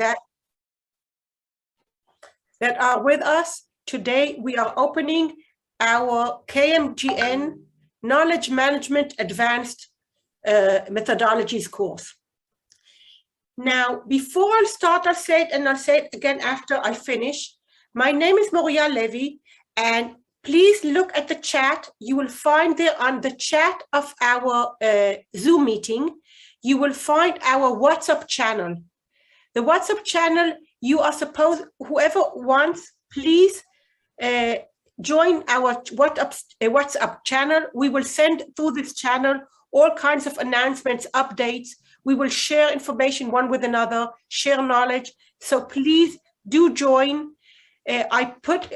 that are with us. Today, we are opening our KMGN Knowledge Management Advanced Methodologies course. Now, before I start, I'll say it, and I'll say it again after I finish. My name is Moria Levy, and please look at the chat. You will find there on the chat of our Zoom meeting, you will find our WhatsApp channel. The WhatsApp channel, you are supposed, whoever wants, please join our WhatsApp channel. We will send through this channel all kinds of announcements, updates. We will share information one with another, share knowledge. So please do join. I put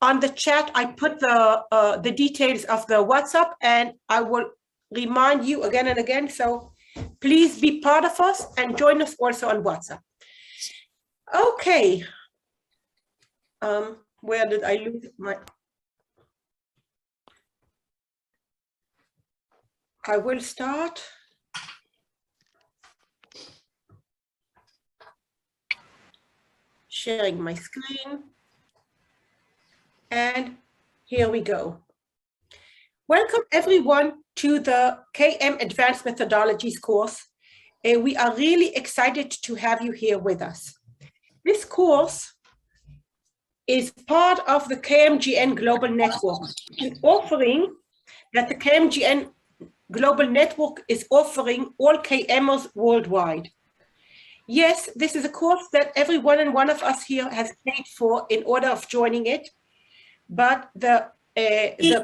on the chat, I put the details of the WhatsApp, and I will remind you again and again. So please be part of us and join us also on WhatsApp. Okay. Where did I lose my? I will start. Sharing my screen. And here we go. Welcome everyone to the KM Advanced Methodologies course. We are really excited to have you here with us. This course is part of the KMGN Global Network, an offering that the KMGN Global Network is offering all KMers worldwide. Yes, this is a course that every one and one of us here has paid for in order of joining it, but the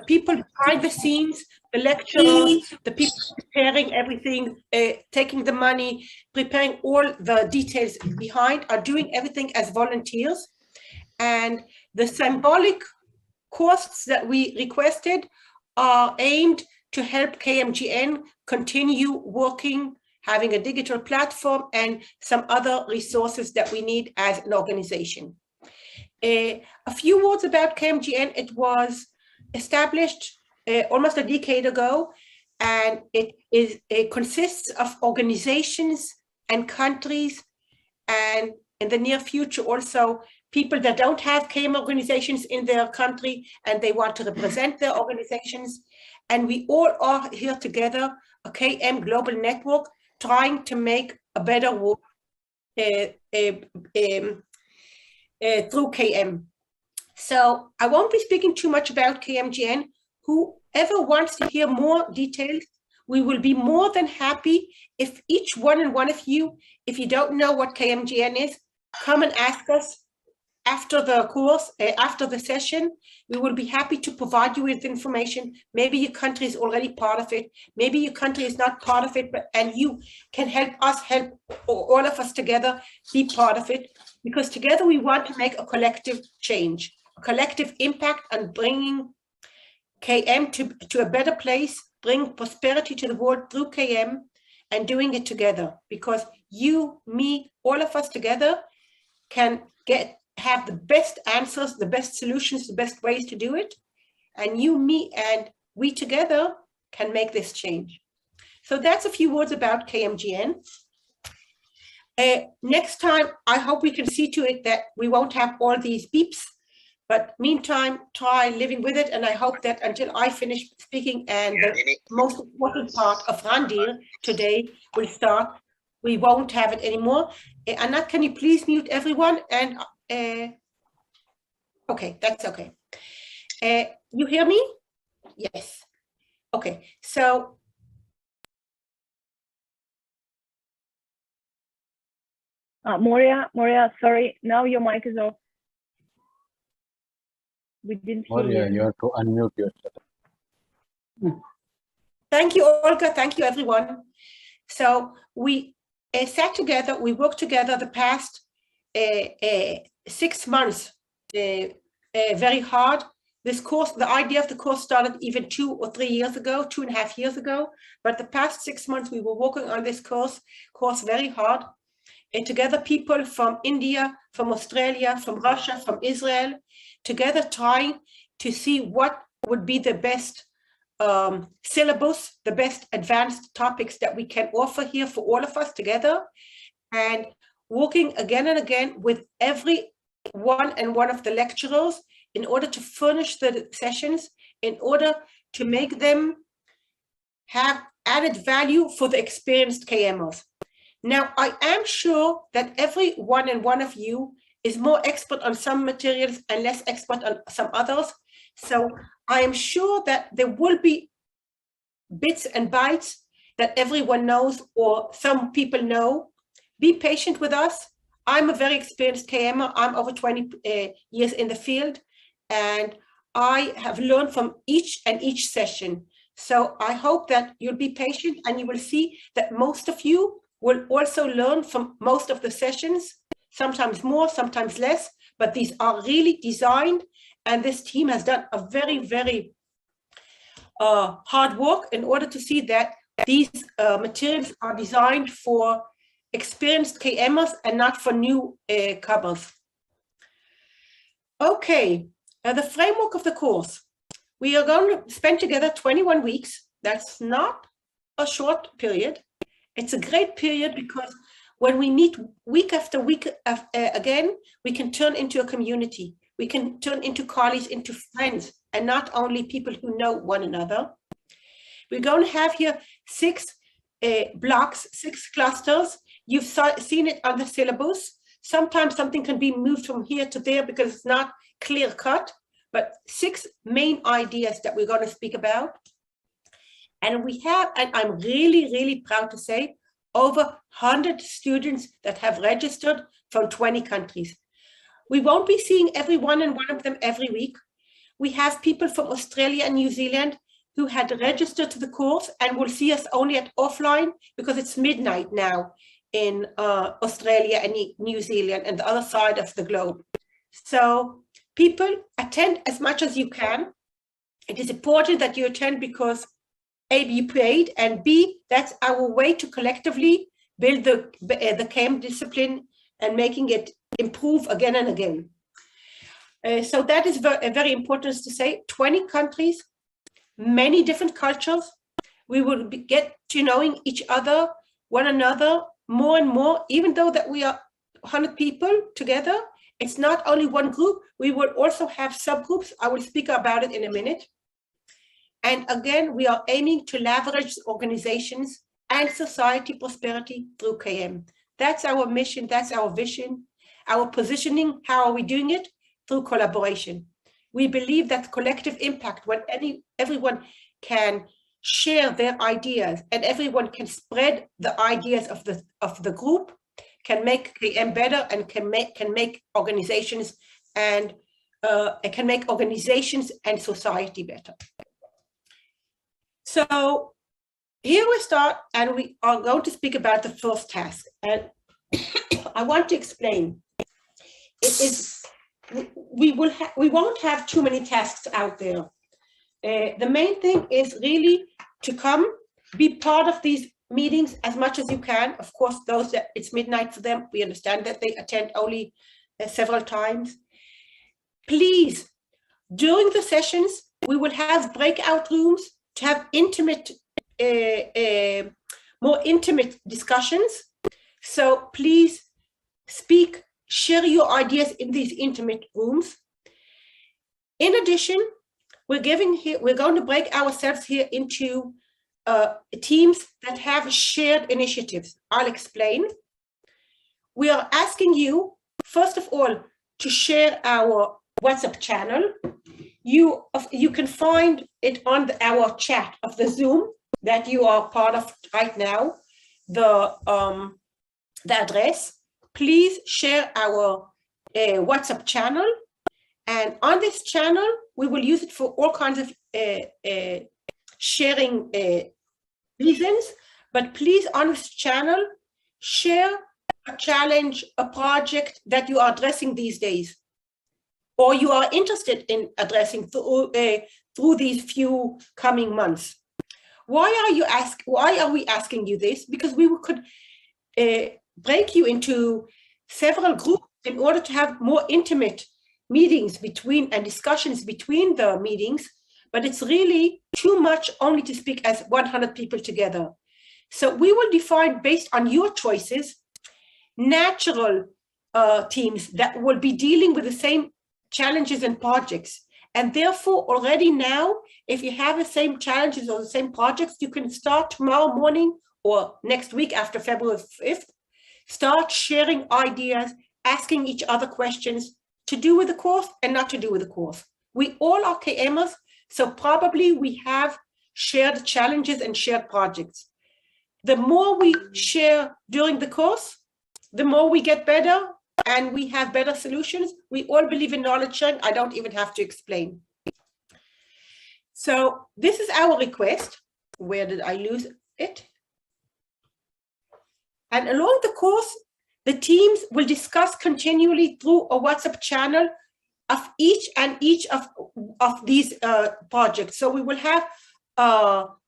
people behind the scenes, the lecturers, the people preparing everything, taking the money, preparing all the details behind, are doing everything as volunteers. And the symbolic costs that we requested are aimed to help KMGN continue working, having a digital platform, and some other resources that we need as an organization. A few words about KMGN. It was established almost a decade ago, and it consists of organizations and countries, and in the near future also people that don't have KM organizations in their country and they want to represent their organizations. And we all are here together, a KM global network, trying to make a better world through KM. So I won't be speaking too much about KMGN. Whoever wants to hear more details, we will be more than happy if each one and one of you, if you don't know what KMGN is, come and ask us after the course, after the session. We will be happy to provide you with information. Maybe your country is already part of it. Maybe your country is not part of it, and you can help us, help all of us together be part of it, because together we want to make a collective change, a collective impact on bringing KM to a better place, bring prosperity to the world through KM, and doing it together, because you, me, all of us together can have the best answers, the best solutions, the best ways to do it. And you, me, and we together can make this change. So that's a few words about KMGN. Next time, I hope we can see to it that we won't have all these beeps, but meantime, try living with it. And I hope that until I finish speaking and the most important part of Randir today will start, we won't have it anymore. Anat, can you please mute everyone? And okay, that's okay. You hear me? Yes. Okay, so Moria, sorry, now your mic is off. We didn't hear Moria, you have to unmute yourself. Thank you, Olga. Thank you, everyone. So we sat together, we worked together the past 6 months, very hard. This course, the idea of the course started even 2 or 3 years ago, 2.5 years ago. But the past 6 months, we were working on this course very hard. And together, people from India, from Australia, from Russia, from Israel, together trying to see what would be the best syllabus, the best advanced topics that we can offer here for all of us together. And working again and again with every one of the lecturers in order to furnish the sessions, in order to make them have added value for the experienced KMers. Now, I am sure that every one of you is more expert on some materials and less expert on some others. So I am sure that there will be bits and bytes that everyone knows or some people know. Be patient with us. I'm a very experienced KMer. I'm over 20 years in the field, and I have learned from each session. So I hope that you'll be patient and you will see that most of you will also learn from most of the sessions, sometimes more, sometimes less, but these are really designed, and this team has done a very, very hard work in order to see that these materials are designed for experienced KMers and not for new comers. Okay, the framework of the course. We are going to spend together 21 weeks. That's not a short period. It's a great period because when we meet week after week again, we can turn into a community. We can turn into colleagues, into friends, and not only people who know one another. We're going to have here 6 blocks, 6 clusters. You've seen it on the syllabus. Sometimes something can be moved from here to there because it's not clear cut, but 6 main ideas that we're going to speak about. And we have, and I'm really, really proud to say, over 100 students that have registered from 20 countries. We won't be seeing every one of them every week. We have people from Australia and New Zealand who had registered to the course and will see us only at offline because it's midnight now in Australia and New Zealand and the other side of the globe. So people, attend as much as you can. It is important that you attend because A, you paid, and B, that's our way to collectively build the KM discipline and making it improve again and again. So that is very important to say. 20 countries, many different cultures. We will get to knowing each other, one another, more and more, even though that we are 100 people together. It's not only one group. We will also have subgroups. I will speak about it in a minute. And again, we are aiming to leverage organizations and society prosperity through KM. That's our mission, that's our vision, our positioning. How are we doing it? Through collaboration. We believe that collective impact, when everyone can share their ideas and everyone can spread the ideas of the group, can make KM better and can make organizations and society better. So here we start, and we are going to speak about the first task. And I want to explain. We won't have too many tasks out there. The main thing is really to come, be part of these meetings as much as you can. Of course, those that it's midnight for them, we understand that they attend only several times. Please, during the sessions, we will have breakout rooms to have more intimate discussions. So please speak, share your ideas in these intimate rooms. In addition, we're going to break ourselves here into teams that have shared initiatives. I'll explain. We are asking you, first of all, to share our WhatsApp channel. You can find it on our chat of the Zoom that you are part of right now, the address. Please share our WhatsApp channel. And on this channel, we will use it for all kinds of sharing reasons. But please, on this channel, share a challenge, a project that you are addressing these days, or you are interested in addressing through these few coming months. Why are we asking you this? Because we could break you into several groups in order to have more intimate meetings and discussions between the meetings, but it's really too much only to speak as 100 people together. So we will define, based on your choices, natural teams that will be dealing with the same challenges and projects. And therefore, already now, if you have the same challenges or the same projects, you can start tomorrow morning or next week after February 5th, start sharing ideas, asking each other questions to do with the course and not to do with the course. We all are KMers, so probably we have shared challenges and shared projects. The more we share during the course, the more we get better and we have better solutions. We all believe in knowledge sharing. I don't even have to explain. So this is our request. Where did I lose it? And along the course, the teams will discuss continually through a WhatsApp channel of each of these projects. So we will have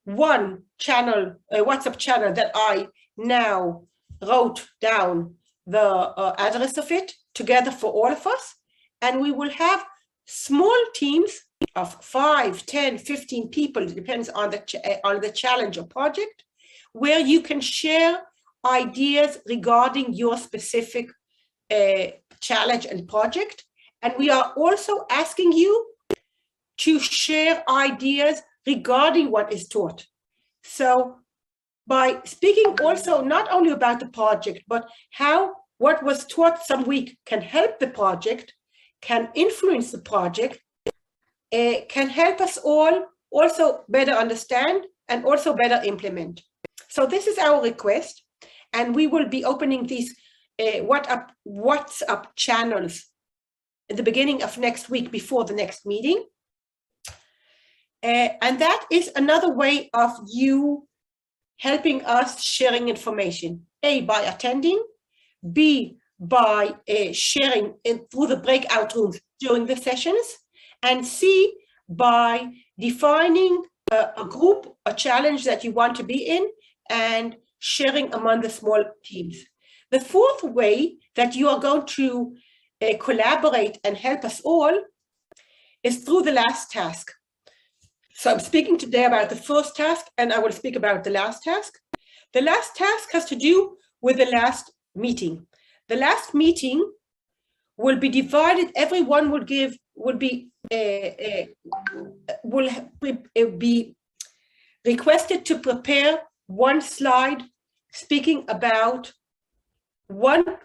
one channel, a WhatsApp channel that I now wrote down the address of it together for all of us. And we will have small teams of 5, 10, 15 people, it depends on the challenge or project, where you can share ideas regarding your specific challenge and project. And we are also asking you to share ideas regarding what is taught. So by speaking also not only about the project, but how what was taught some week can help the project, can influence the project, can help us all also better understand and also better implement. So this is our request, and we will be opening these WhatsApp channels at the beginning of next week before the next meeting. And that is another way of you helping us sharing information, A, by attending, B, by sharing through the breakout rooms during the sessions, and C, by defining a group, a challenge that you want to be in, and sharing among the small teams. The fourth way that you are going to collaborate and help us all is through the last task. So I'm speaking today about the first task, and I will speak about the last task. The last task has to do with the last meeting. The last meeting will be divided. Everyone will be requested to prepare one slide speaking about what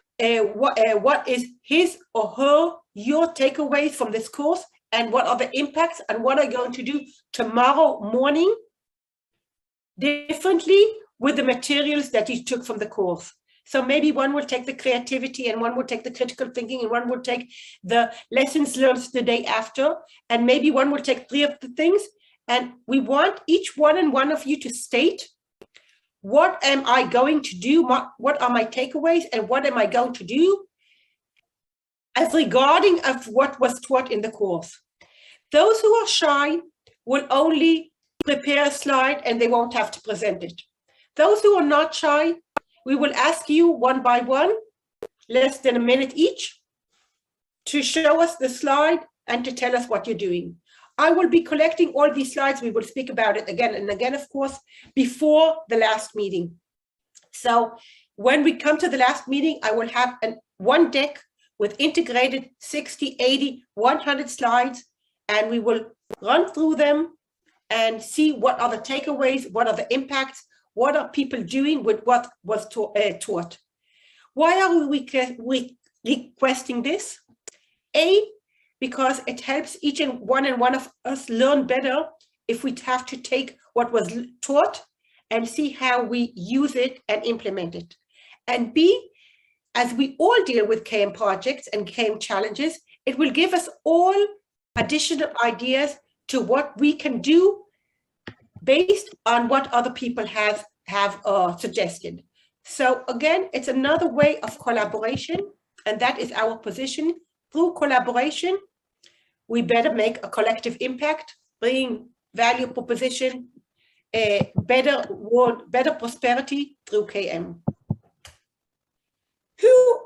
is his or her, your takeaways from this course, and what are the impacts, and what are you going to do tomorrow morning differently with the materials that you took from the course. So maybe one will take the creativity, and one will take the critical thinking, and one will take the lessons learned the day after, and maybe one will take 3 of the things. And we want each one and one of you to state, what am I going to do? What are my takeaways, and what am I going to do as regarding of what was taught in the course? Those who are shy will only prepare a slide and they won't have to present it. Those who are not shy, we will ask you one by one, less than a minute each, to show us the slide and to tell us what you're doing. I will be collecting all these slides. We will speak about it again and again, of course, before the last meeting. So when we come to the last meeting, I will have one deck with integrated 60, 80, 100 slides, and we will run through them and see what are the takeaways, what are the impacts, what are people doing with what was taught. Why are we requesting this? A, because it helps each and one of us learn better if we have to take what was taught and see how we use it and implement it. And B, as we all deal with KM projects and KM challenges, it will give us all additional ideas to what we can do based on what other people have suggested. So again, it's another way of collaboration, and that is our position. Through collaboration, we better make a collective impact, bringing value proposition, a better world, better prosperity through KM. Who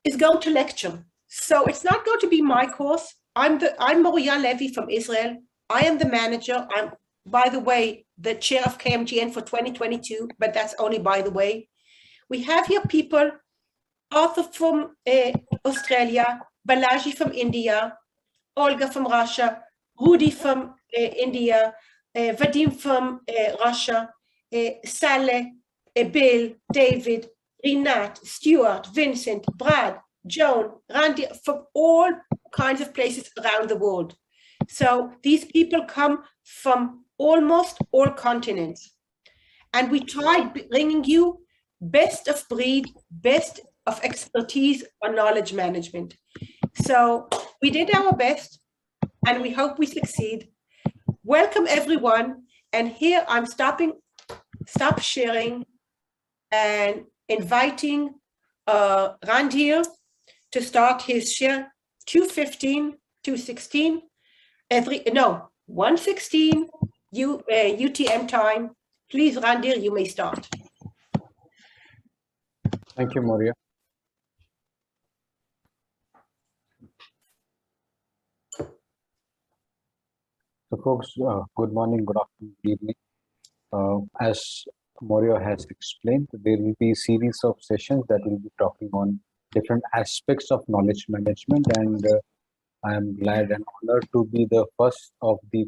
is going to lecture? So it's not going to be my course. I'm Moria Levy from Israel. I am the manager. I'm, by the way, the chair of KMGN for 2022, but that's only by the way. We have here people Arthur from Australia, Balaji from India, Olga from Russia, Rudy from India, Vadim from Russia, Saleh, Bill, David, Rinat, Stuart, Vincent, Brad, Joan, Randy, from all kinds of places around the world. So these people come from almost all continents. And we tried bringing you best of breed, best of expertise on knowledge management. So we did our best and we hope we succeed. Welcome everyone. And here I'm stop sharing and inviting Randhir to start his share 2:15, 2:16, 1:16 UTM time. Please, Randhir, you may start. Thank you, Moria. So, folks, good morning, good afternoon, good evening. As Moria has explained, there will be a series of sessions that will be talking on different aspects of knowledge management, and I am glad and honored to be the first of the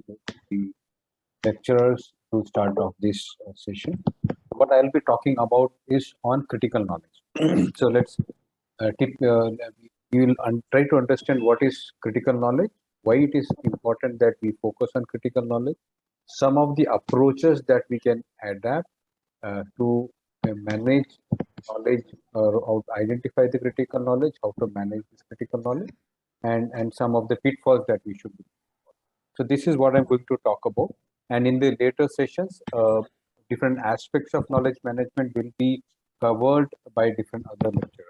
lecturers to start off this session. What I'll be talking about is on critical knowledge. So let's we will try to understand what is critical knowledge, why it is important that we focus on critical knowledge, some of the approaches that we can adapt to manage knowledge or how to identify the critical knowledge, how to manage this critical knowledge, and some of the pitfalls that we should do. So this is what I'm going to talk about. And in the later sessions, different aspects of knowledge management will be covered by different other lecturers.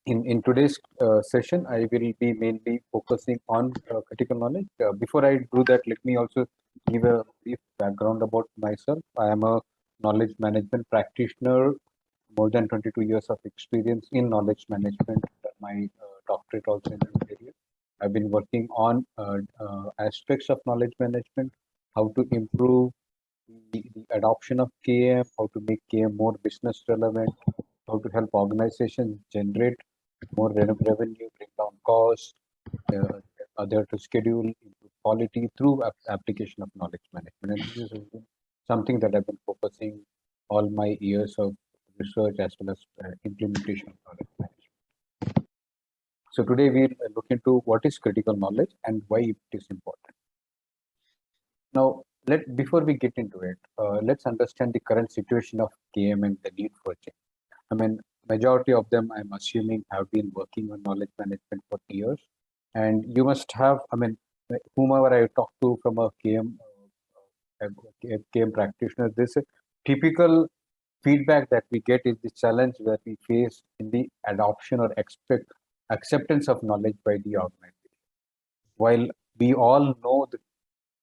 In today's session, I will be mainly focusing on critical knowledge. Before I do that, let me also give a brief background about myself. I am a knowledge management practitioner, more than 22 years of experience in knowledge management. My doctorate also in this area. I've been working on aspects of knowledge management, how to improve the adoption of KM, how to make KM more business relevant, how to help organizations generate more revenue, bring down costs, other to schedule, improve quality through application of knowledge management. And this is something that I've been focusing all my years of research as well as implementation of knowledge management. So today we'll look into what is critical knowledge and why it is important. Now, before we get into it, let's understand the current situation of KM and the need for change. I mean, majority of them, I'm assuming, have been working on knowledge management for years. And you must have, I mean, whomever I talk to from a KM practitioner, this typical feedback that we get is the challenge that we face in the adoption or acceptance of knowledge by the organization. While we all know the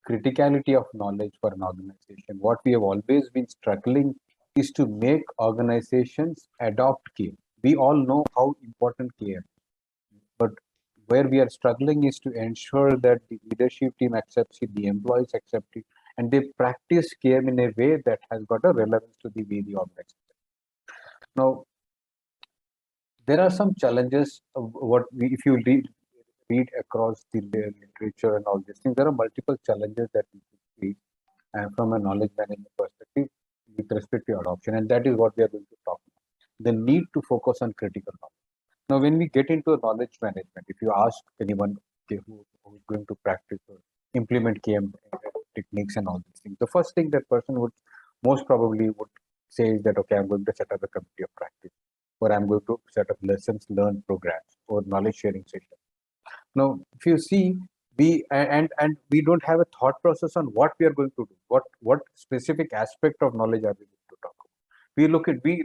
criticality of knowledge for an organization, what we have always been struggling is to make organizations adopt KM. We all know how important KM is, but where we are struggling is to ensure that the leadership team accepts it, the employees accept it, and they practice KM in a way that has got a relevance to the way the organization. Now, there are some challenges. If you read across the literature and all these things, there are multiple challenges that we see from a knowledge management perspective with respect to adoption, and that is what we are going to talk about. The need to focus on critical knowledge. Now, when we get into knowledge management, if you ask anyone who is going to practice or implement KM techniques and all these things, the first thing that person would most probably would say is that, okay, I'm going to set up a committee of practice, or I'm going to set up lessons learned programs or knowledge sharing sessions. Now, if you see, we don't have a thought process on what we are going to do, what specific aspect of knowledge are we going to talk about.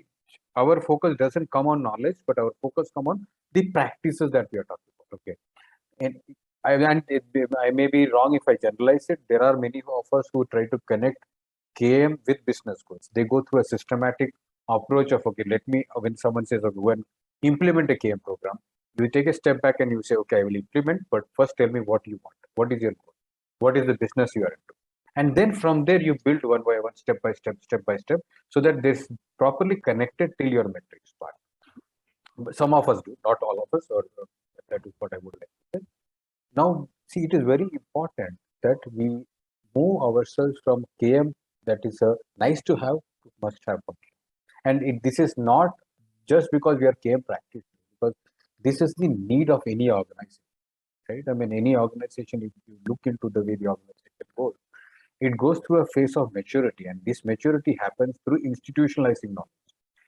Our focus doesn't come on knowledge, but our focus come on the practices that we are talking about. Okay, and I may be wrong if I generalize it. There are many of us who try to connect KM with business goals. They go through a systematic approach of, okay, when someone says, okay, when implement a KM program, you take a step back and you say, okay, I will implement, but first tell me what you want. What is your goal? What is the business you are into? And then from there, you build one by one, step by step, so that this properly connected till your metrics part. Some of us do, not all of us, or that is what I would like to say. Now, see, it is very important that we move ourselves from KM, that is a nice to have, to must have function. And this is not just because we are KM practitioners, because this is the need of any organization, right? I mean, any organization, if you look into the way the organization goes, it goes through a phase of maturity, and this maturity happens through institutionalizing knowledge.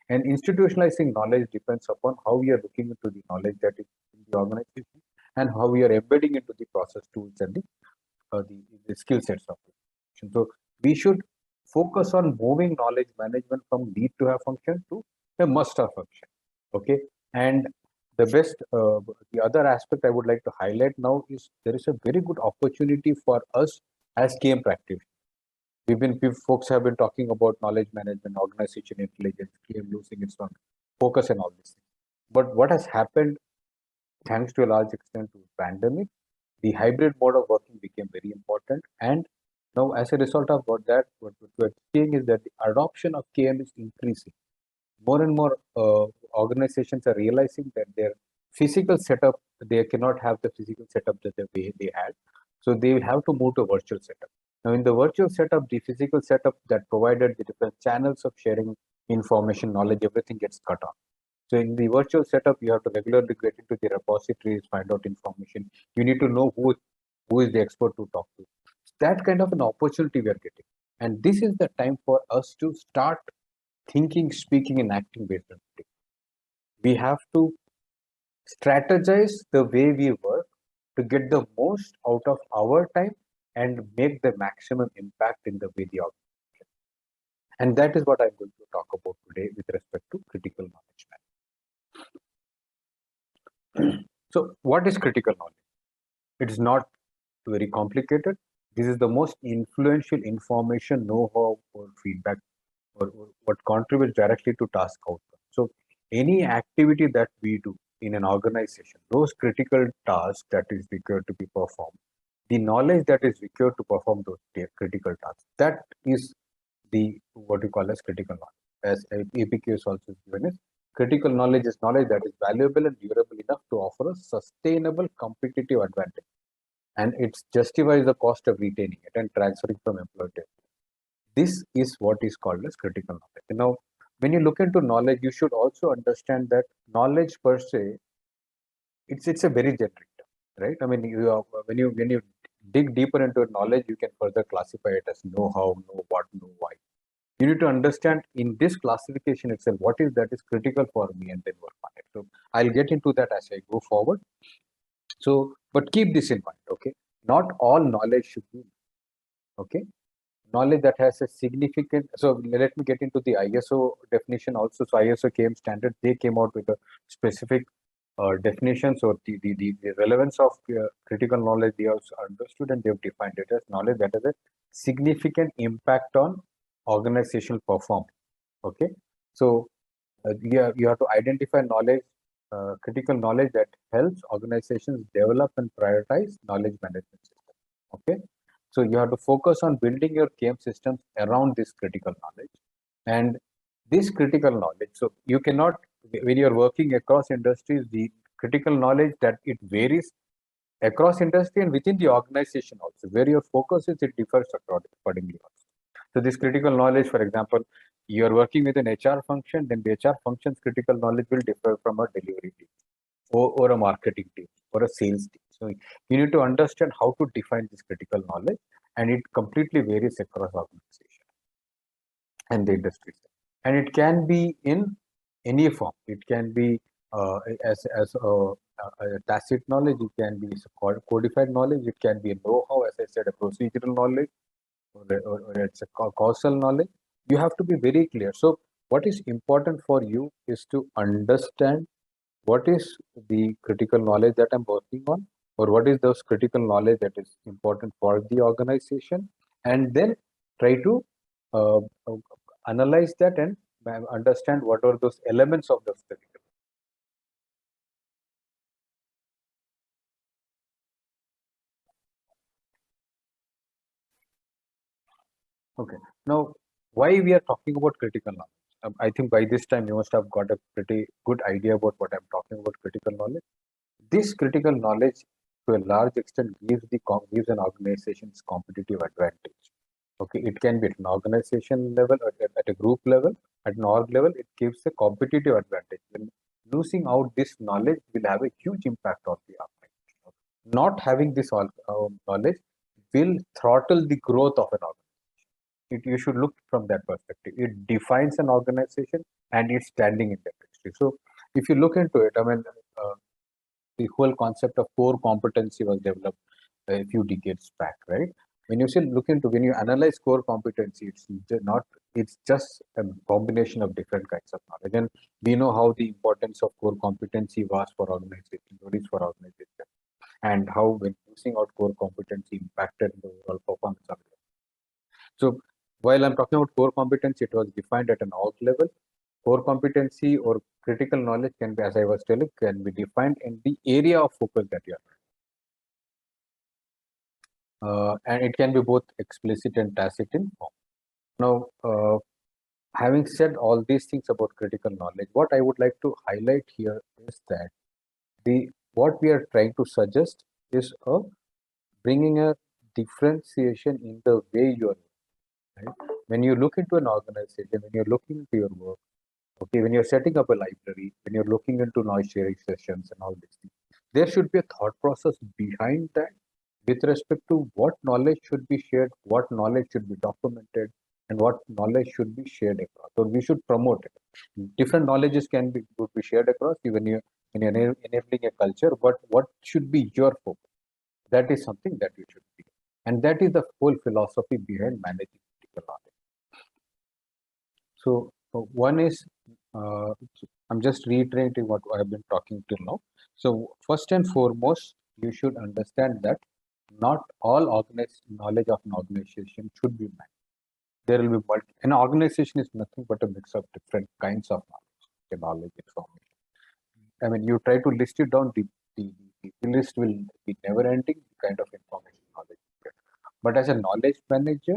And institutionalizing knowledge depends upon how we are looking into the knowledge that is in the organization and how we are embedding into the process tools and the skill sets of the organization. So we should focus on moving knowledge management from need to have function to a must have function. Okay. And the other aspect I would like to highlight now is there is a very good opportunity for us as KM practitioners. Folks have been talking about knowledge management, organization intelligence, KM losing its focus and all these things. But what has happened, thanks to a large extent to pandemic, the hybrid mode of working became very important. And now, as a result of that, what we're seeing is that the adoption of KM is increasing. More and more organizations are realizing that their physical setup, they cannot have the physical setup that they had. So they will have to move to a virtual setup. Now, in the virtual setup, the physical setup that provided the different channels of sharing information, knowledge, everything gets cut off. So in the virtual setup, you have to regularly get into the repositories, find out information. You need to know who is the expert to talk to. That kind of an opportunity we are getting. And this is the time for us to start thinking, speaking, and acting based on it. We have to strategize the way we work to get the most out of our time and make the maximum impact in the way the organization. And that is what I'm going to talk about today with respect to critical knowledge management. So what is critical knowledge? It is not very complicated. This is the most influential information, know-how, or feedback, or what contributes directly to task outcome. So any activity that we do in an organization, those critical tasks that is required to be performed, the knowledge that is required to perform those critical tasks, that is the what you call as critical knowledge. As APQ is also given as critical knowledge is knowledge that is valuable and durable enough to offer a sustainable competitive advantage, and it justifies the cost of retaining it and transferring from employer to employer. This is what is called as critical knowledge. Now, when you look into knowledge, you should also understand that knowledge per se, it's a very generic term, right? I mean, when you dig deeper into knowledge, you can further classify it as know how, know what, know why. You need to understand in this classification itself what is that is critical for me, and then work on it. So I'll get into that as I go forward. So, but keep this in mind, okay? Not all knowledge should be, okay? Knowledge that has a significant, so let me get into the ISO definition also. So ISO KM standard, they came out with a specific definitions, or the relevance of critical knowledge they also understood, and they've defined it as knowledge that has a significant impact on organizational performance. Okay, so you have to identify knowledge, critical knowledge that helps organizations develop and prioritize knowledge management system. Okay, so you have to focus on building your KM systems around this critical knowledge, and this critical knowledge. So you cannot, when you're working across industries, the critical knowledge that it varies across industry and within the organization also. Where your focus is, it differs accordingly also. So this critical knowledge, for example, you're working with an HR function, then the HR function's critical knowledge will differ from a delivery team or a marketing team or a sales team. So you need to understand how to define this critical knowledge, and it completely varies across organization and the industry. And it can be in any form. It can be as a tacit knowledge, it can be codified knowledge, it can be a know-how, as I said, a procedural knowledge, or it's a causal knowledge. You have to be very clear. So what is important for you is to understand what is the critical knowledge that I'm working on, or what is those critical knowledge that is important for the organization, and then try to uh, uh, analyze that and understand what are those elements of the critical. Okay, now why we are talking about critical knowledge? I think by this time you must have got a pretty good idea about what I'm talking about critical knowledge. This critical knowledge, to a large extent, gives an organization's competitive advantage. Okay, it can be at an organization level, or at a group level, at an org level. It gives a competitive advantage. When losing out this knowledge will have a huge impact on the organization. Not having this knowledge will throttle the growth of an organization. You should look from that perspective. It defines an organization and its standing in the industry. So, if you look into it, I mean, the whole concept of core competency was developed a few decades back, right? When you analyze core competency, it's just a combination of different kinds of knowledge. And we know how the importance of core competency was for organization, what is for organization, and how when using out core competency impacted the overall performance of it. So while I'm talking about core competency, it was defined at an org level. Core competency or critical knowledge can be, as I was telling, can be defined in the area of focus that you are. And it can be both explicit and tacit in form. Now, having said all these things about critical knowledge, what I would like to highlight here is that what we are trying to suggest is bringing a differentiation in the way you are. Right? When you look into an organization, when you're looking into your work, okay, when you're setting up a library, when you're looking into noise sharing sessions and all these things, there should be a thought process behind that with respect to what knowledge should be shared, what knowledge should be documented, and what knowledge should be shared across. So we should promote it. Different knowledges would be shared across, even when you're enabling a culture, but what should be your focus? That is something that you should be. And that is the whole philosophy behind managing critical knowledge. So one is, I'm just reiterating what I have been talking till now. So first and foremost, you should understand that not all knowledge of an organization should be managed. There will be an organization is nothing but a mix of different kinds of knowledge information. I mean, you try to list it down, the list will be never ending kind of information knowledge. But as a knowledge manager,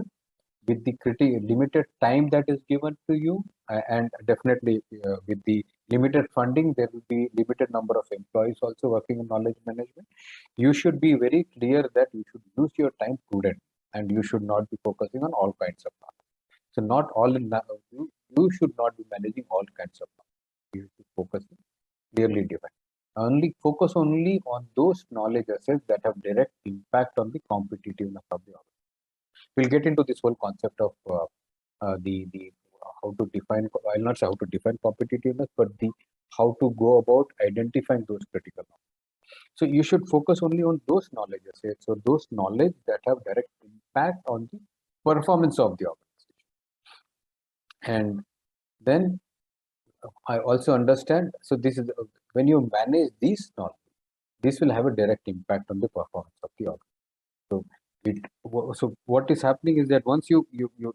with the limited time that is given to you, and definitely with the limited funding, there will be limited number of employees also working in knowledge management. You should be very clear that you should use your time prudent, and you should not be focusing on all kinds of knowledge. So not all in you should not be managing all kinds of knowledge. You should focus clearly defined. Focus only on those knowledge assets that have direct impact on the competitiveness of the organization. We'll get into this whole concept of the how to define. I'll not say how to define competitiveness, but the how to go about identifying those critical knowledge. So you should focus only on those knowledge assets, so those knowledge that have direct impact on the performance of the organization. And then I also understand. So this is when you manage these knowledge, this will have a direct impact on the performance of the organization. So what is happening is that once you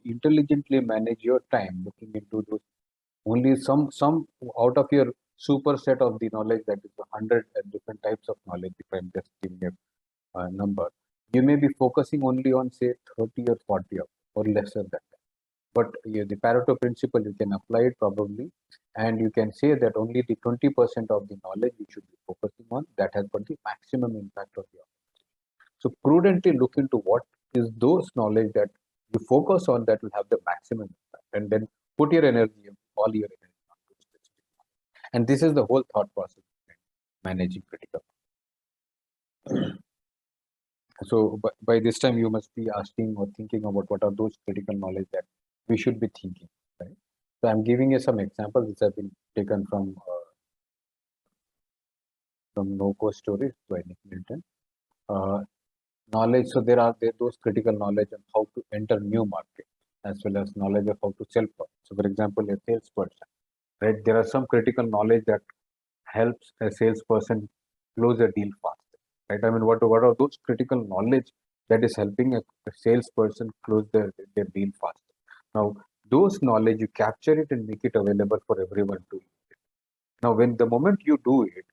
intelligently manage your time, looking into those only some out of your super set of the knowledge, that is 100 different types of knowledge, if I'm just giving a number, you may be focusing only on say 30 or 40 or lesser than that. But the Pareto principle, you can apply it probably, and you can say that only the 20% of the knowledge you should be focusing on that has got the maximum impact on the organization. So prudently look into what is those knowledge that you focus on that will have the maximum impact, and then put your energy, all your energy on those specific knowledge. And this is the whole thought process managing critical. So by this time you must be asking or thinking about what are those critical knowledge that we should be thinking, right? So I'm giving you some examples which have been taken from No-Code Stories by Nick Milton. Knowledge, so there are those critical knowledge on how to enter new market, as well as knowledge of how to sell products. So for example, a salesperson, right? There are some critical knowledge that helps a salesperson close a deal faster, right? I mean, what are those critical knowledge that is helping a salesperson close their deal faster? Now, those knowledge, you capture it and make it available for everyone to use it. Now, when the moment you do it,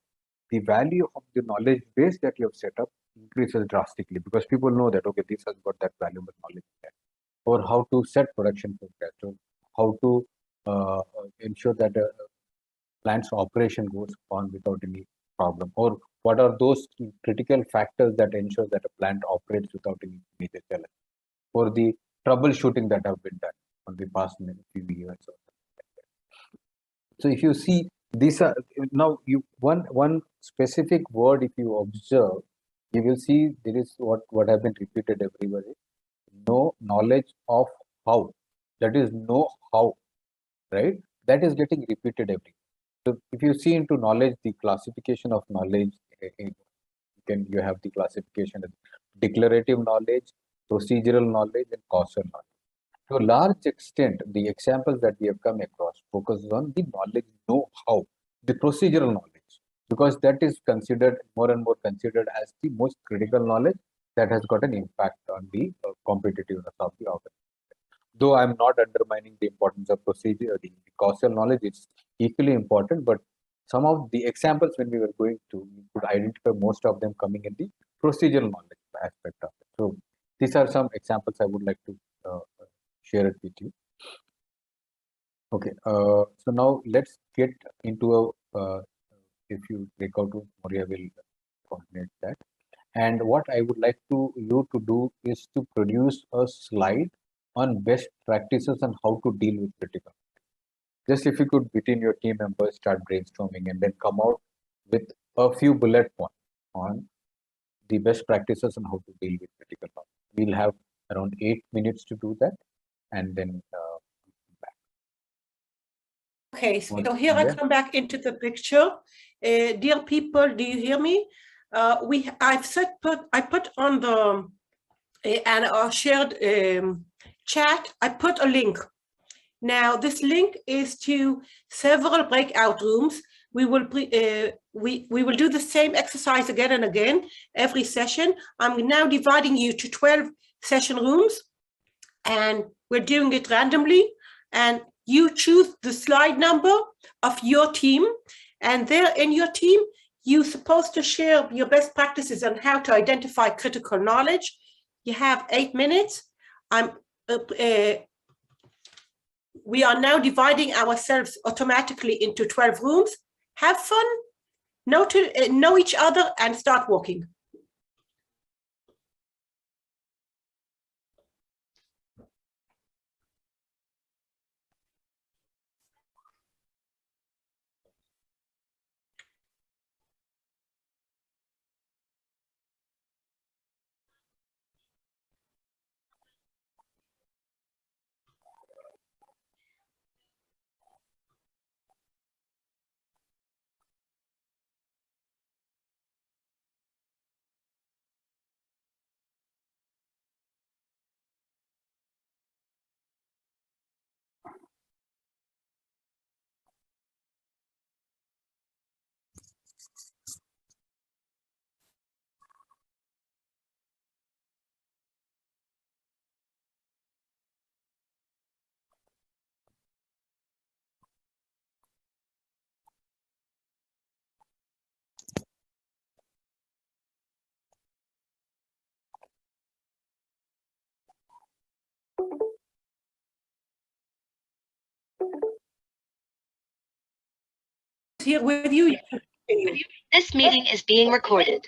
the value of the knowledge base that you have set up increases drastically, because people know that, okay, this has got that valuable knowledge there, or how to set production forecast, or how to ensure that a plant's operation goes on without any problem, or what are those critical factors that ensure that a plant operates without any major challenge, or the troubleshooting that have been done on the past few years. So if you see, these are now one specific word, if you observe, you will see there is what have been repeated everywhere. No knowledge of how. That is know how, right? That is getting repeated every. So if you see into knowledge, the classification of knowledge, you have the classification of declarative knowledge, procedural knowledge, and causal knowledge. To a large extent, the examples that we have come across focuses on the knowledge, know-how, the procedural knowledge, because that is considered more and more considered as the most critical knowledge that has got an impact on the competitiveness of the organization. Though I'm not undermining the importance of procedure, the causal knowledge is equally important, but some of the examples when we were going to, we could identify most of them coming in the procedural knowledge aspect of it. So these are some examples I would like to share it with you. Okay, so now let's get into a, if you take out to Moria will coordinate that. And what I would like you to do is to produce a slide on best practices and how to deal with critical. Just if you could between your team members start brainstorming and then come out with a few bullet points on the best practices and how to deal with critical knowledge. We'll have around 8 minutes to do that, and then Okay, so here I come back into the picture. Dear people, do you hear me? I put on the and our shared chat, I put a link. Now this link is to several breakout rooms. We will do the same exercise again and again every session. I'm now dividing you to 12 session rooms, and we're doing it randomly, and you choose the slide number of your team, and there in your team, you're supposed to share your best practices on how to identify critical knowledge. You have 8 minutes. We are now dividing ourselves automatically into 12 rooms. Have fun, know each other, and start walking. Here with you. This meeting is being recorded.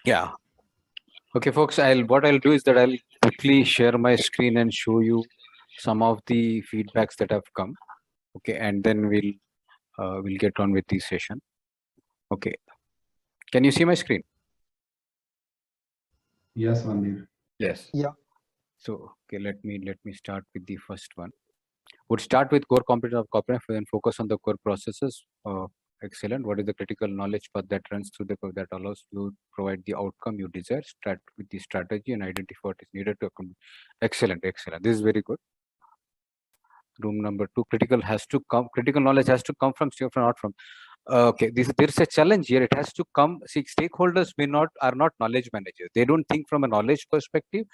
Yeah. Okay, folks, what I'll do is that I'll quickly share my screen and show you some of the feedbacks that have come. Okay, and then we'll get on with the session. Okay. Can you see my screen? Yes, Mandir. Yes. Yeah. So okay, let me start with the first one. Would start with core competence of corporate and focus on the core processes. Excellent. What is the critical knowledge path that runs through the code that allows you to provide the outcome you desire? Start with the strategy and identify what is needed to accomplish. Excellent, excellent. This is very good. Room number 2. Critical knowledge has to come from not from. Okay, there is a challenge here. It has to come. See, stakeholders are not knowledge managers. They don't think from a knowledge perspective.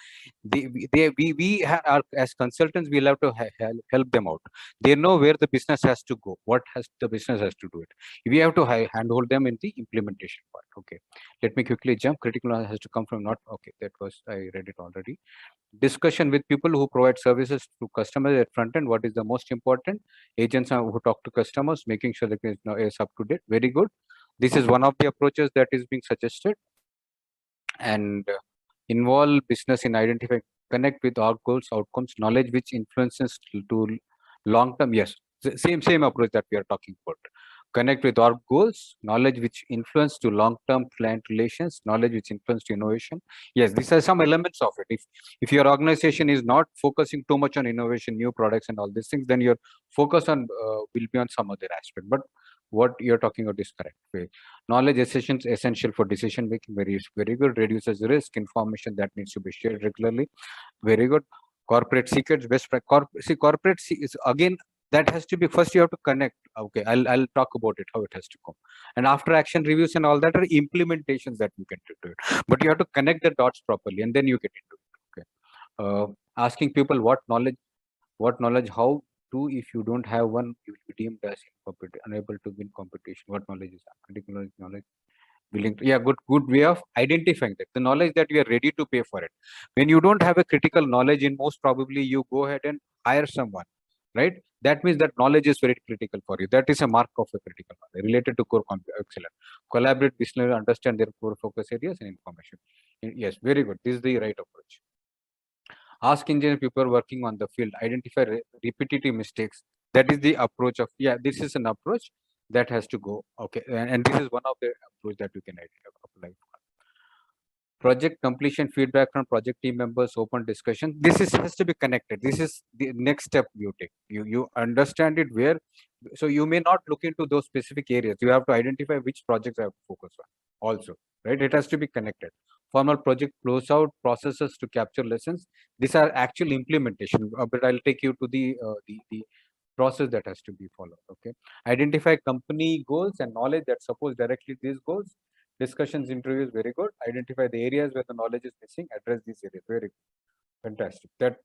We are, as consultants, we'll have to help them out. They know where the business has to go, what has the business has to do it. We have to handhold them in the implementation part. Okay, let me quickly jump. Critical knowledge has to come from not. Okay, that was, I read it already. Discussion with people who provide services to customers at front end. What is the most important? Agents who talk to customers, making sure that is up to date. Very good. This is one of the approaches that is being suggested. And involve business in identifying, connect with our goals, outcomes, knowledge which influences to long term. Yes, same approach that we are talking about. Connect with our goals, knowledge which influence to long-term client relations, knowledge which influence to innovation. Yes, these are some elements of it. If your organization is not focusing too much on innovation, new products and all these things, then your focus on will be on some other aspect. But what you're talking about is correct. Knowledge is essential for decision making. Very good. Reduces risk. Information that needs to be shared regularly. Very good. Corporate secrets, best practice. Corporate is again, that has to be, first you have to connect. Okay, I'll talk about it, how it has to come. And after action reviews and all that are implementations that you can do it. But you have to connect the dots properly and then you get into it. Okay. Asking people what knowledge, how to, if you don't have one, you will be deemed as unable to win competition. What knowledge is that? Critical knowledge. Willing to, yeah, good way of identifying that. The knowledge that you are ready to pay for it. When you don't have a critical knowledge, in most probably you go ahead and hire someone, right? That means that knowledge is very critical for you. That is a mark of a critical knowledge related to core excellent. Collaborate, business, understand their core focus areas and information. Yes, very good. This is the right approach. Ask engineer people working on the field, identify repetitive mistakes. That is the approach of, yeah, this is an approach that has to go. Okay, and this is one of the approach that you can apply. Project completion, feedback from project team members, open discussion. This has to be connected. This is the next step you take. You understand it where, so you may not look into those specific areas. You have to identify which projects I have to focus on also, right? It has to be connected. Formal project closeout processes to capture lessons. These are actual implementation, but I'll take you to the process that has to be followed. Okay, identify company goals and knowledge that support directly these goals. Discussions, interviews, very good. Identify the areas where the knowledge is missing, address these areas. Very good. Fantastic. That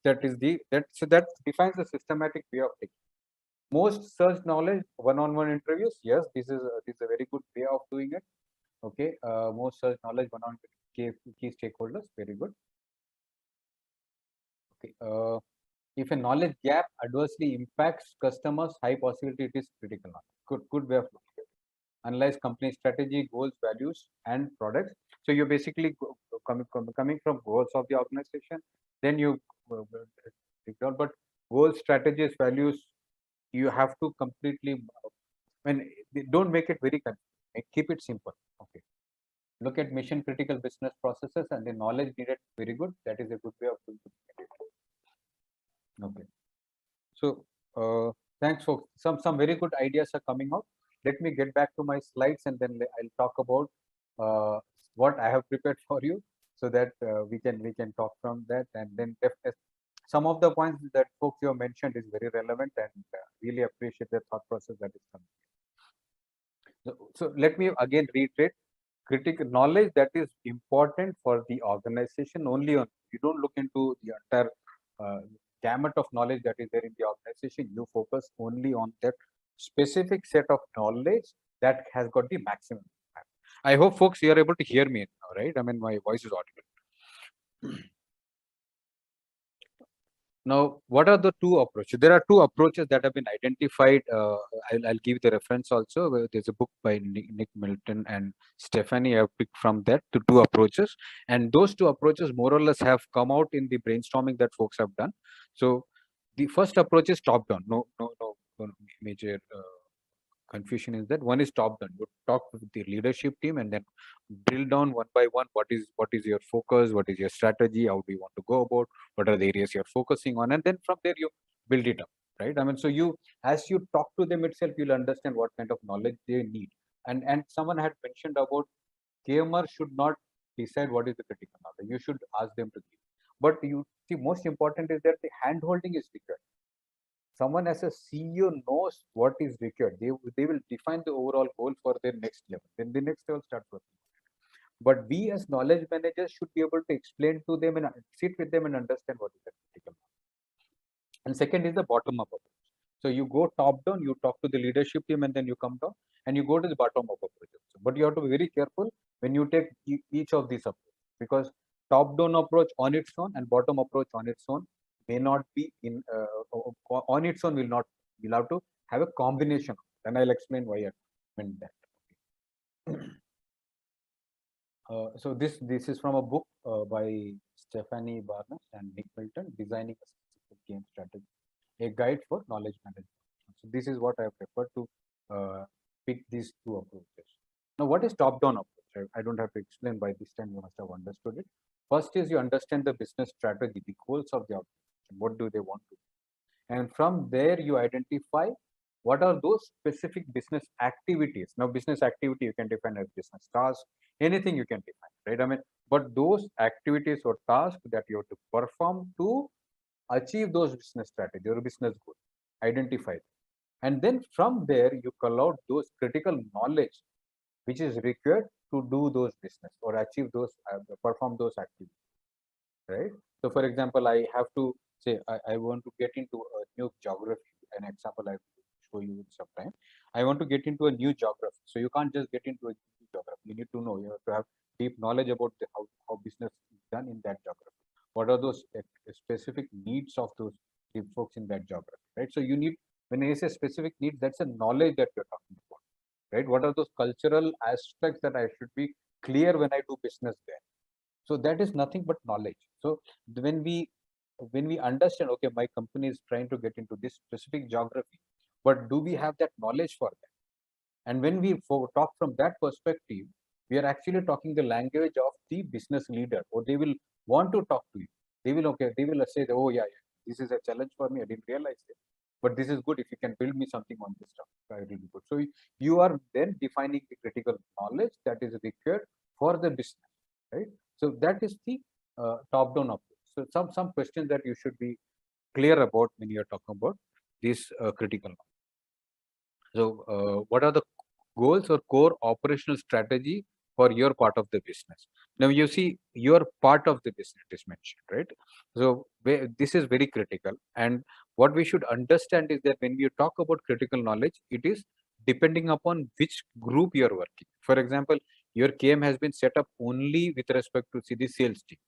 defines the systematic way of taking. Most search knowledge, one-on-one interviews. Yes, this is a very good way of doing it. Okay. Most search knowledge, one-on-one key stakeholders. Very good. Okay. If a knowledge gap adversely impacts customers, high possibility it is critical knowledge. Good way of looking at it. Analyze company strategy, goals, values, and products. So you're basically coming from goals of the organization. Then you but goals, strategies, values, you have to completely. Don't make it very confusing. Keep it simple. Okay. Look at mission critical business processes and the knowledge needed. Very good. That is a good way of doing it. Okay. So thanks for some very good ideas are coming out. Let me get back to my slides and then I'll talk about what I have prepared for you, so that we can talk from that. And then if some of the points that folks you have mentioned is very relevant, and really appreciate the thought process that is coming. So let me again reiterate, critical knowledge that is important for the organization only on, you don't look into the entire gamut of knowledge that is there in the organization. You focus only on that specific set of knowledge that has got the maximum impact. I hope folks you are able to hear me now, right? I mean, my voice is audible. Now, what are the two approaches? There are two approaches that have been identified. I'll give the reference also. There's a book by Nick Milton and Stephanie. I've picked from that to two approaches. And those two approaches more or less have come out in the brainstorming that folks have done. So the first approach is top-down. No major confusion is that. One is top-down. You talk with the leadership team and then drill down one by one. What is your focus? What is your strategy? How do you want to go about? What are the areas you're focusing on? And then from there you build it up, right? I mean, so as you talk to them itself, you'll understand what kind of knowledge they need. And someone had mentioned about KMR should not decide what is the critical knowledge. You should ask them to give. But you see, most important is that the hand holding is required. someone as a CEO knows what is required. They will define the overall goal for their next level. Then the next level starts working. But we as knowledge managers should be able to explain to them and sit with them and understand what is the critical. And second is the bottom up approach. So you go top down, you talk to the leadership team, and then you come down and you go to the bottom up approach. But you have to be very careful when you take each of these approaches, because top down approach on its own and bottom approach on its own may not be in on its own will not. We'll have to have a combination, and I'll explain why I meant that. So this is from a book by Stephanie Barnes and Nick Milton, Designing a Successful Game Strategy, a guide for knowledge management. So this is what I have preferred to pick these two approaches. Now, what is top-down approach? I don't have to explain. By this time you must have understood it. First is you understand the business strategy, the goals of the organization, what do they want to do, and from there you identify what are those specific business activities. Now, business activity you can define as business task, anything you can define, right? I mean, but those activities or tasks that you have to perform to achieve those business strategy or business goal, identify them. And then from there you call out those critical knowledge which is required to do those business or achieve those, perform those activities, right? So for example, I have to say I want to get into a new geography. An example I will show you in some time. I want to get into a new geography. So you can't just get into a new geography. You need to know, you have to have deep knowledge about how business is done in that geography. What are those specific needs of those folks in that geography, right? So you need, when I say specific needs, that's a knowledge that you're talking about, right? What are those cultural aspects that I should be clear when I do business there? So that is nothing but knowledge. So when we understand, okay, my company is trying to get into this specific geography, but do we have that knowledge for that? And when we talk from that perspective, we are actually talking the language of the business leader, or they will want to talk to you. They will say, oh yeah, this is a challenge for me. I didn't realize it, but this is good. If you can build me something on this stuff, it will be good. So you are then defining the critical knowledge that is required for the business, right? So that is the top-down approach. So some questions that you should be clear about when you are talking about this critical knowledge. So what are the goals or core operational strategy for your part of the business? Now you see your part of the business is mentioned, right? So this is very critical, and what we should understand is that when we talk about critical knowledge, it is depending upon which group you are working. For example, your KM has been set up only with respect to the sales team,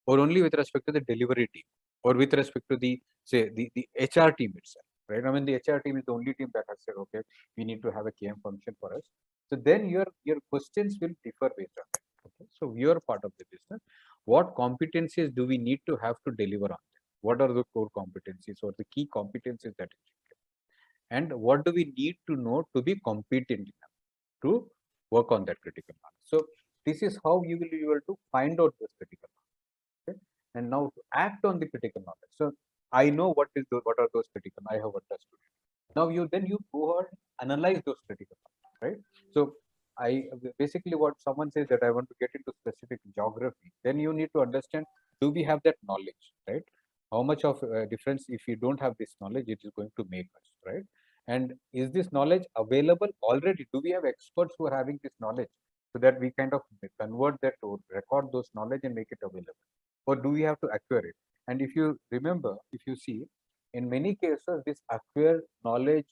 or only with respect to the delivery team, or with respect to the HR team itself, right? I mean, the HR team is the only team that has said, okay, we need to have a KM function for us. So then your questions will differ based on that. Okay, so your part of the business, what competencies do we need to have to deliver on them? What are the core competencies or the key competencies that is required? And what do we need to know to be competent enough to work on that critical knowledge? So this is how you will be able to find out this critical knowledge. Okay? And now to act on the critical knowledge. So I know what are those critical. I have understood it. Now you go ahead and analyze those critical knowledge, right? So I basically, what someone says that I want to get into specific geography, then you need to understand, do we have that knowledge, right? How much of a difference if you don't have this knowledge it is going to make us, right? And is this knowledge available already? Do we have experts who are having this knowledge so that we kind of convert that or record those knowledge and make it available? Or do we have to acquire it? And if you remember, if you see, in many cases, this acquired knowledge,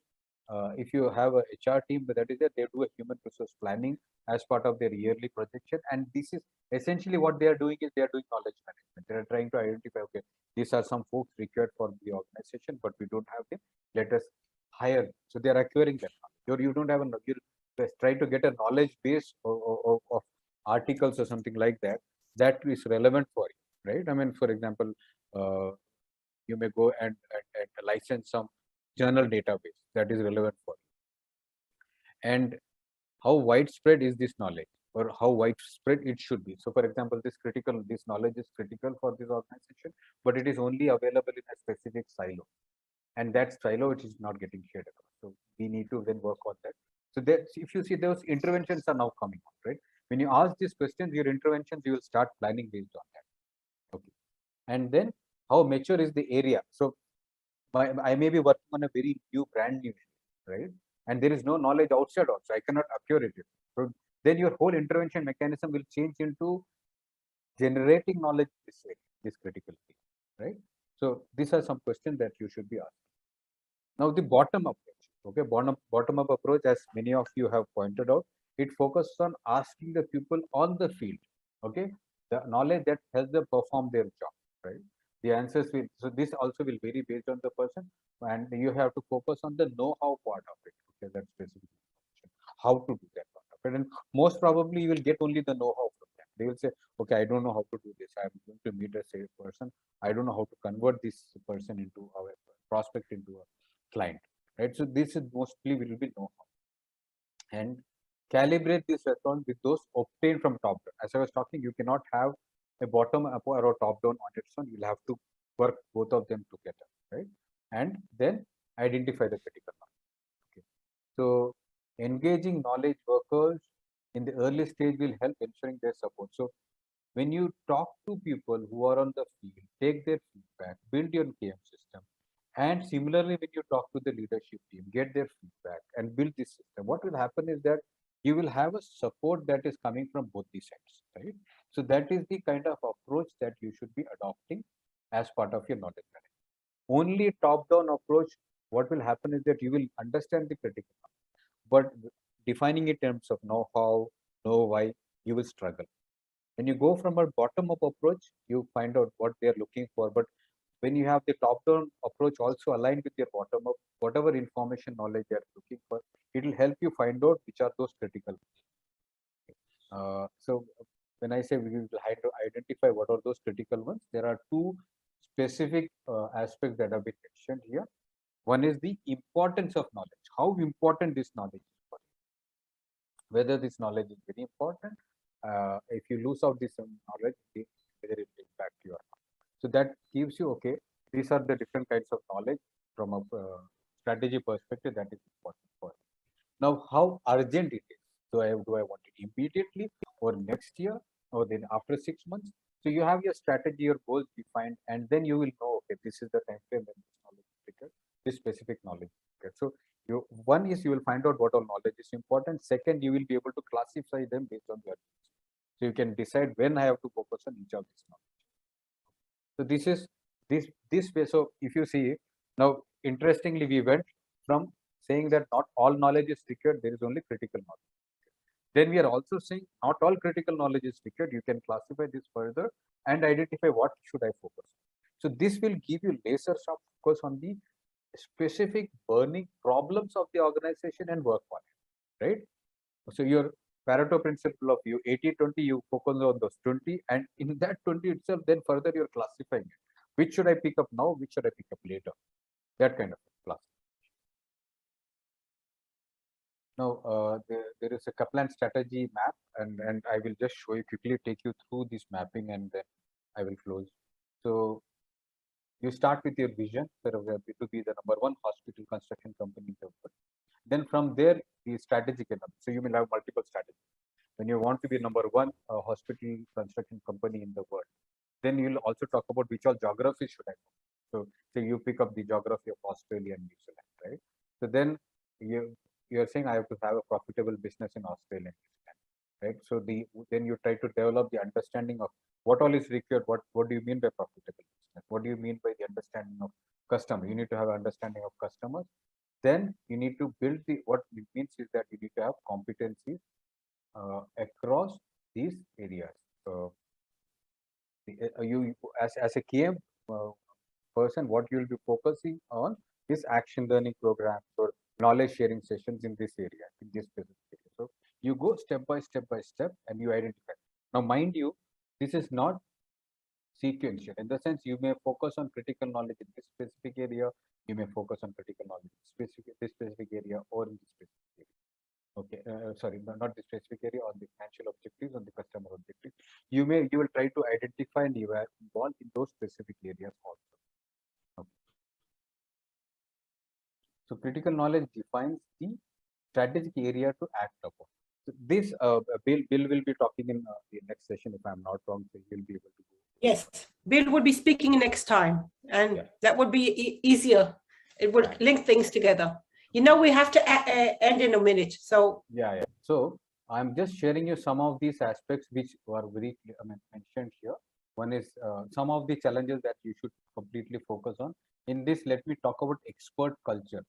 if you have a HR team, that is that they do a human resource planning as part of their yearly projection. And this is essentially what they are doing is they are doing knowledge management. They are trying to identify, okay, these are some folks required for the organization, but we don't have them. Let us hire. So they are acquiring that knowledge. Or you don't have a, you try to get a knowledge base of articles or something like that, that is relevant for you, right? I mean, for example, you may go and license some journal database that is relevant for you. And how widespread is this knowledge, or how widespread it should be? So for example, this knowledge is critical for this organization, but it is only available in a specific silo, and that silo which is not getting shared across. So we need to then work on that. So that, if you see, those interventions are now coming up, right? When you ask these questions, your interventions, you will start planning based on that. Okay. And then how mature is the area? So I may be working on a very brand new, right? And there is no knowledge outside also. I cannot acquire it. So then your whole intervention mechanism will change into generating knowledge this way, this critical thing, right? So these are some questions that you should be asking. Now the bottom approach, okay, bottom up approach, as many of you have pointed out, it focuses on asking the people on the field, okay, the knowledge that helps them perform their job, right? The answers will, so this also will vary based on the person, and you have to focus on the know-how part of it, okay, that specific information, how to do that part of it, and most probably you will get only the know-how from them. They will say, okay, I don't know how to do this. I'm going to meet a sales person. I don't know how to convert this person into our prospect into a client, right? So this is mostly will be know-how, and calibrate this response with those obtained from top down. As I was talking, you cannot have a bottom up or a top down on its own. You'll have to work both of them together, right? And then identify the critical knowledge. Okay. So engaging knowledge workers in the early stage will help ensuring their support. So when you talk to people who are on the field, take their feedback, build your KM system. And similarly, when you talk to the leadership team, get their feedback and build this system, what will happen is that you will have a support that is coming from both the sides, right? So that is the kind of approach that you should be adopting as part of your knowledge management. Only top-down approach, what will happen is that you will understand the critical, but defining it in terms of know-how, know why, you will struggle. When you go from a bottom-up approach, you find out what they are looking for. But when you have the top-down approach also aligned with your bottom-up, whatever information knowledge they are looking for, it will help you find out which are those critical. So when I say we will identify what are those critical ones, there are two specific aspects that have been mentioned here. One is the importance of knowledge. How important this knowledge is for you. Whether this knowledge is very important. If you lose out this knowledge, whether it will impact you or not. So that gives you, okay, these are the different kinds of knowledge from a strategy perspective that is important for you. Now, how urgent it is. Do I want it immediately or next year or then after 6 months? So you have your strategy, your goals defined, and then you will know, okay, this is the time frame when this knowledge is triggered, this specific knowledge. Okay. So one is you will find out what all knowledge is important. Second, you will be able to classify them based on the urgency. So you can decide when I have to focus on each of these knowledge. So this is this way. So if you see now, interestingly, we went from saying that not all knowledge is required, there is only critical knowledge. Then we are also saying not all critical knowledge is required. You can classify this further and identify what should I focus on. So this will give you laser sharp focus on the specific burning problems of the organization and work on it, right? So your Pareto principle of you 80-20, you focus on those 20, and in that 20 itself, then further you're classifying it. Which should I pick up now? Which should I pick up later? That kind of class. Now, there is a Kaplan strategy map, and I will just show you quickly, take you through this mapping, and then I will close. So you start with your vision, to be the #1 hospital construction company in the world. Then from there, the strategic element. So you will have multiple strategies. When you want to be #1 hospital construction company in the world, then you will also talk about which all geographies should I go. So you pick up the geography of Australia and New Zealand, right? So then you're saying I have to have a profitable business in Australia and New Zealand, right? So then you try to develop the understanding of what all is required. What do you mean by profitable business? What do you mean by the understanding of customer? You need to have understanding of customers. Then you need to build what it means is that you need to have competencies across these areas. So you as a KM person, what you will be focusing on is action learning programs or knowledge sharing sessions in this area, in this specific area. So you go step by step and you identify. Now, mind you, this is not sequential. In the sense, you may focus on critical knowledge in this specific area, you may focus on critical knowledge in this specific area or in this specific area. Okay, sorry, not the specific area, on the financial objectives, on the customer objectives. You will try to identify and you are involved in those specific areas also. Okay. So critical knowledge defines the strategic area to act upon. So this Bill will be talking in the next session, if I'm not wrong, so you'll be able to go Yes, Bill will be speaking next time, and Yeah. that would be easier. It would Right. link things together. You know, we have to end in a minute, so Yeah. So I'm just sharing you some of these aspects which were mentioned here. One is some of the challenges that you should completely focus on. In this, let me talk about expert culture.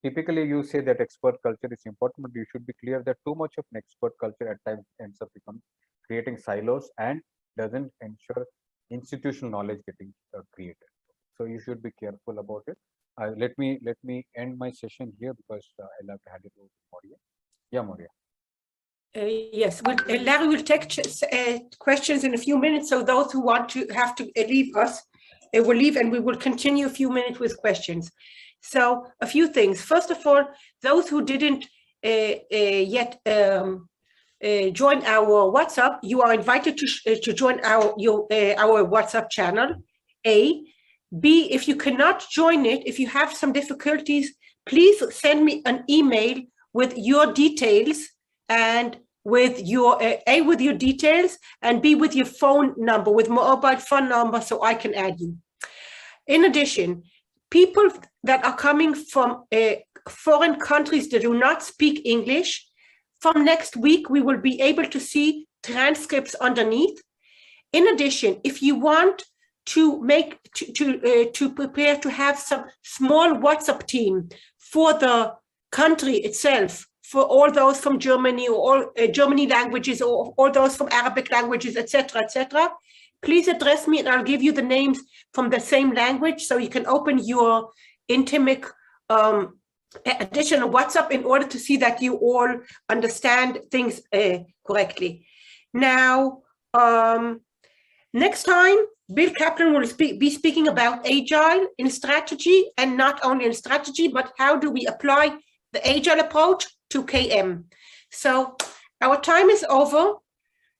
Typically, you say that expert culture is important, but you should be clear that too much of an expert culture at times ends up creating silos and doesn't ensure institutional knowledge getting created. So you should be careful about it. Let me end my session here because I'll have to hand it over to Moria. Yeah, Moria. yes, Larry will take questions in a few minutes. So those who want to have to leave us, will leave, and we will continue a few minutes with questions. So a few things. First of all, those who didn't yet join our WhatsApp, you are invited to join our WhatsApp channel. A. B, if you cannot join it, if you have some difficulties, please send me an email with your details and with your A, with your details, and B, with your phone number, with mobile phone number, so I can add you. In addition, people that are coming from foreign countries that do not speak English, from next week, we will be able to see transcripts underneath. In addition, if you want to prepare to have some small WhatsApp team for the country itself, for all those from Germany or all Germany languages or all those from Arabic languages, etc., please address me and I'll give you the names from the same language so you can open your intimate additional WhatsApp in order to see that you all understand things correctly. Now, next time, Bill Kaplan will be speaking about Agile in strategy, and not only in strategy, but how do we apply the Agile approach to KM. So our time is over.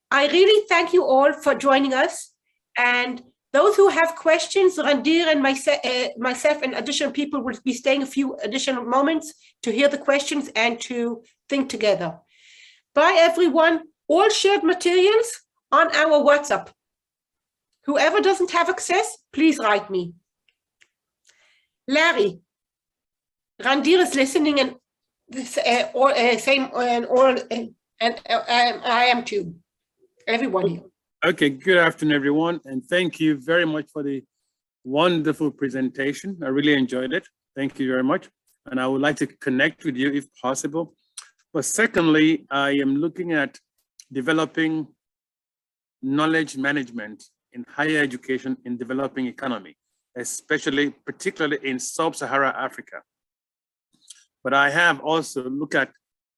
I really thank you all for joining us. And those who have questions, Randir and myself and additional people will be staying a few additional moments to hear the questions and to think together. Bye, everyone. All shared materials on our WhatsApp. Whoever doesn't have access, please write me. Larry, Randir is listening, and I am too. Everyone here. Okay, good afternoon, everyone, and thank you very much for the wonderful presentation. I really enjoyed it. Thank you very much. And I would like to connect with you if possible. But secondly, I am looking at developing knowledge management in higher education in developing economy, particularly in sub-Saharan Africa. But I have also looked at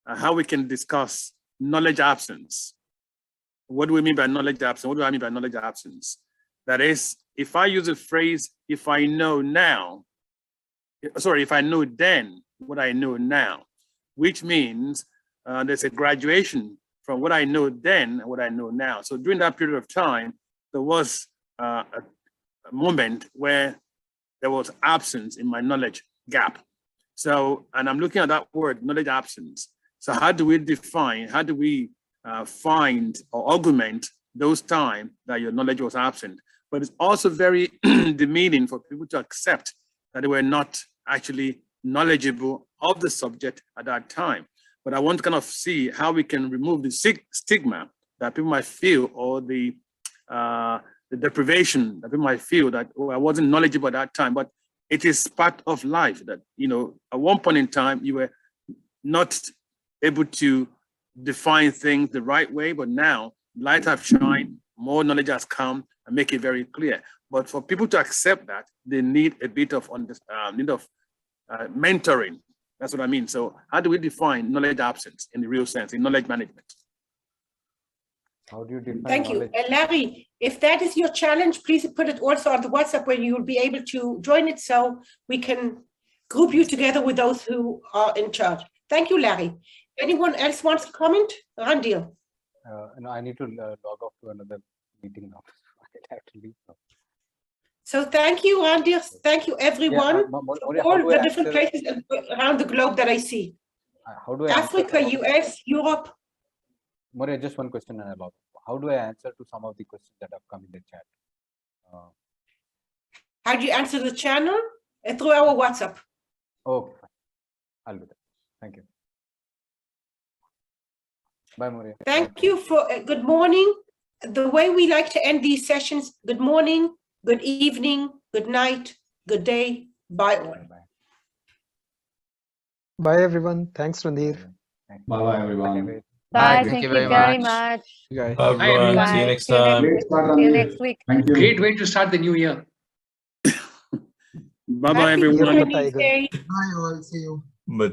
how we can discuss knowledge absence. What do we mean by knowledge absence? What do I mean by knowledge absence? That is, if I use a phrase, if I know then what I know now, which means there's a graduation from what I know then and what I know now. So during that period of time, there was a moment where there was absence in my knowledge gap. So, and I'm looking at that word, knowledge absence. So how do we define, how do we find or augment those times that your knowledge was absent? But it's also very demeaning for people to accept that they were not actually knowledgeable of the subject at that time. But I want to kind of see how we can remove the stigma that people might feel, or the deprivation that people might feel that, oh, I wasn't knowledgeable at that time. But it is part of life that, you know, at one point in time, you were not able to define things the right way, but now light have shined, more knowledge has come and make it very clear. But for people to accept that, they need a bit of mentoring. That's what I mean. So how do we define knowledge absence in the real sense, in knowledge management? How do you define Thank you. knowledge? Larry, if that is your challenge, please put it also on the WhatsApp where you will be able to join it so we can group you together with those who are in charge. Thank you, Larry. Anyone else wants to comment? Randir. No, I need to log off to another meeting now. I have to leave now. So thank you, Randir. Thank you, everyone. Moria, All the different places around the globe that I see. How do I Africa, answer US, Europe. Moria, just one question and I log off. How do I answer to some of the questions that have come in the chat? How do you answer the channel? Through our WhatsApp. Okay, fine. I'll do that. Thank you. Bye, Moria. Thank you for good morning. The way we like to end these sessions, good morning, good evening, good night, good day. Bye all. Bye. Bye everyone. Thanks, Randir. Bye-bye, everyone. Bye. Bye. Thank Thank you you very very much. much. You guys. Bye, everyone. Bye. See you next See you time. next week. See you next week. Thank you. Great way to start the new year. Bye-bye, Happy everyone. Chinese Day. Bye all. See you. Bye.